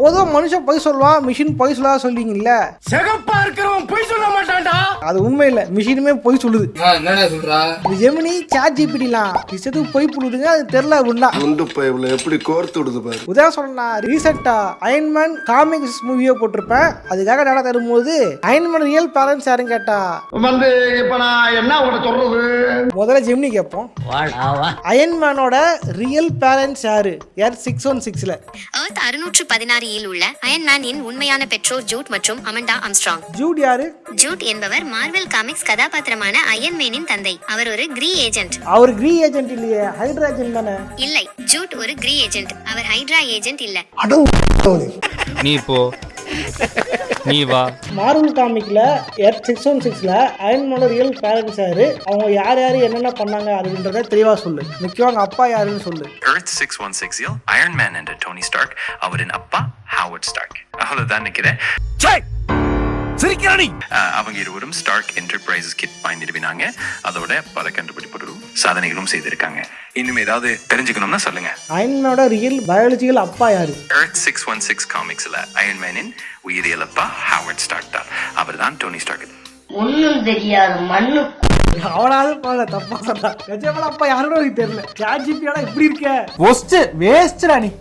பொதுவா மனுஷன் பொய் சொல்லுவான், மிஷின் பொய் சொல்லாத சொல்லுவீங்கல்ல. சிகப்பா இருக்கிறவன் பொய் சொல்ல மாட்டான்டா. அது உண்மை இல்ல, மிஷினுமே பொய் சொல்லுது. என்னடா சொல்றா? ஜெமினி சாட் ஜிபிடிலாம் இஷ்டத்துக்கு பொய் புழுதுங்க, அது தெரியல அப்படின்னா. குண்டு பைப்ல எப்படி கோர்த்து விடுது பாரு. உதாரணம் சொல்லணும்னா ரீசெண்டா அயன்மேன் காமிக்ஸ் மூவியை போட்டிருப்பேன். அதுக்காக டேட்டா தரும்போது அயன்மேன் ரியல் பேரண்ட்ஸ் யாருன்னு கேட்டா வந்து இப்ப நான் என்ன உங்களை சொல்றது? முதல்ல ஜெமினி கேட்போம். அயன்மேனோட ரியல் பேரண்ட்ஸ் யாரு? எர்த் 616ல எர்த் 616 இல் உள்ள அயன்மேனின் உண்மையான பெற்றோர் ஜூட் மற்றும் அமண்டா ஆம்ஸ்ட்ராங். ஜூட் யாரு? ஜூட் என்பவர் மார்வெல் காமிக்ஸ் கதாபாத்திரமான அயன்மேனின் தந்தை. அவர் ஒரு கிரீ ஏஜென்ட். அவர் கிரீ ஏஜென்ட் இல்லையே, ஹைட்ரா ஏஜென்ட் தானே? இல்லை, ஜூட் ஒரு கிரீ ஏஜென்ட். அவர் ஹைட்ரா ஏஜென்ட் இல்ல. நீ போ, நீ வா. மார்வல் காமிக்ல எர்த் 616ல அயன்மேனோட ரியல் பேரண்ட்ஸ் யாரு, அவங்க யார் யாரு என்னென்ன பண்ணாங்க அப்படின்றத தெளிவா சொல்லு. முக்கியமா அவங்க அப்பா யாருன்னு சொல்லு. எர்த் 616 அயர்ன் மேன் என்ற டோனி ஸ்டார்க், அவரின் அப்பா ஹாவர்ட் ஸ்டார்க். அவ்வளவுதான் நினைக்கிறேன். அவங்க இருவரும் ஸ்டார்க் என்டர்பிரைசஸ் கிட் பாய் நிறுவினாங்க. அதோட பல கண்டுபிடிப்புகளும் சாதனைகளும் செய்திருக்காங்க. இன்னும் ஏதாவது தெரிஞ்சுக்கணும்னா சொல்லுங்க. அயன்மேனோட ரியல் பயாலஜிக்கல் அப்பா யாரு? எர்த் 616 காமிக்ஸ்ல அயர்ன் மேனின் உயிரியல் அப்பா ஹாவர்ட் ஸ்டார்க் தான். அவர் தான் டோனி ஸ்டார்க். ஒன்னும் தெரியாது மண்ணு. அவனாவது போல தப்பா சொன்னா. நிஜமா அப்பா யாரோட தெரியல. சாட் ஜிபிடியோட இப்படி இருக்க ஒஸ்ட் வேஸ்ட்ரா நீ.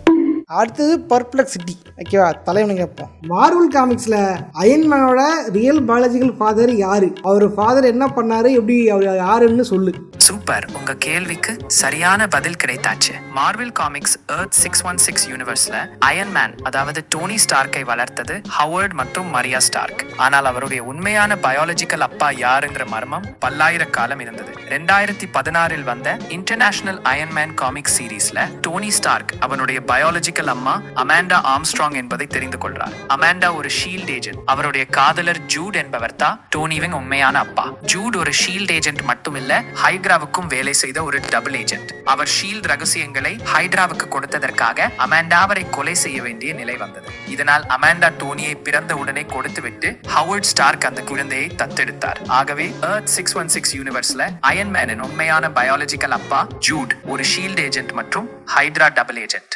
அடுத்தது பர்ப்ளெக்சிட்டி. ஓகேவா, தலைவனை கேட்போம். மார்வல் காமிக்ஸ்ல அயன்மேனோட ரியல் பயாலஜிக்கல் ஃபாதர் யாரு, அவர் ஃபாதர் என்ன பண்ணாரு, எப்படி அவர் யாருன்னு சொல்லு. சூப்பர், உங்க கேள்விக்கு சரியான பதில் கிடைத்தாச்சு. மார்வெல் காமிக்ஸ் எர்த் 616 யூனிவர்ஸ்ல அயன் மேன் அதாவது டோனி ஸ்டார்க்கை வளர்த்தது ஹவர்ட் மற்றும் மரியா ஸ்டார்க். ஆனால் அவருடைய உண்மையான பயாலஜிக்கல் அப்பா யாருங்கிற மர்மம் பல்லாயிர காலம் இருந்தது. 2016 வந்த இன்டர்நேஷனல் அயன் மேன் காமிக் சீரீஸ்ல டோனி ஸ்டார்க் அவனுடைய பயாலஜிக்கல் அம்மா அமாண்டா ஆம்ஸ்ட்ராங் என்பதை தெரிந்து கொள்றார். அமாண்டா ஒரு ஷீல்ட் ஏஜென்ட். அவருடைய காதலர் ஜூட் என்பவர் தான் டோனிவின் உண்மையான அப்பா. ஜூட் ஒரு ஷீல்ட் ஏஜென்ட் மட்டும் இல்ல, ஹைட்ராவுக்கும் வேலை செய்த ஒரு டபுள் ஏஜென்ட். அவர் ஷீல்ட் ரகசியங்களை ஹைட்ராவுக்கு கொடுத்ததற்காக அமாண்டா அவரை கொலை செய்ய வேண்டிய நிலை வந்தது. இதனால் அமாண்டா டோனியை பிறந்த உடனே கொடுத்துவிட்டு ஹவர்ட் ஸ்டார்க் அந்த குழந்தையை தத்தெடுத்தார். ஆகவே எர்த் 616 யூனிவர்ஸ்ல அயன் மேனின் உண்மையான பயாலஜிக்கல் அப்பா ஜூட் ஒரு ஷீல்ட் ஏஜென்ட் மற்றும் ஹைட்ரா டபுள் ஏஜென்ட்.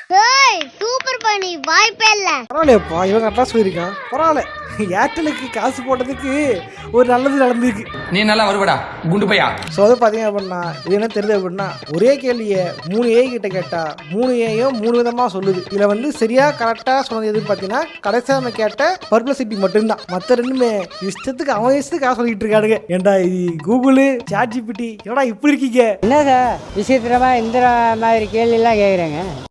சூப்பர் பண்ணி வாய்ப்பே இல்ல. பரவாயில்லையப்பா, இவங்க கரெக்டா சொல்லியிருக்கான். பரவாயில்ல, ஏர்டெலுக்கு காசு போட்டதுக்கு ஒரு நல்லது நடந்திருக்கு. நீ நல்லா வருவடா குண்டு பையா. ஸோ அது பார்த்தீங்க அப்படின்னா இது என்ன தெரியுது அப்படின்னா, ஒரே கேள்வியை 3 ஏ கிட்ட கேட்டா 3 ஏயும் 3 விதமா சொல்லுது. இதுல வந்து சரியா கரெக்டா சொன்னது எதுன்னு பார்த்தீங்கன்னா கடைசியாக நம்ம கேட்ட பர்ப்ளெக்சிட்டி மட்டும்தான். மற்ற ரெண்டுமே இஷ்டத்துக்கு அவன் இஷ்டத்துக்காக சொல்லிட்டு இருக்கானுங்க. ஏன்டா கூகுள் சாட் ஜிபிடி என்னடா இப்படி இருக்கீங்க? என்ன சார் விசித்திரமா இந்த மாதிரி கேள்வி எல்லாம் கேட்குறேங்க.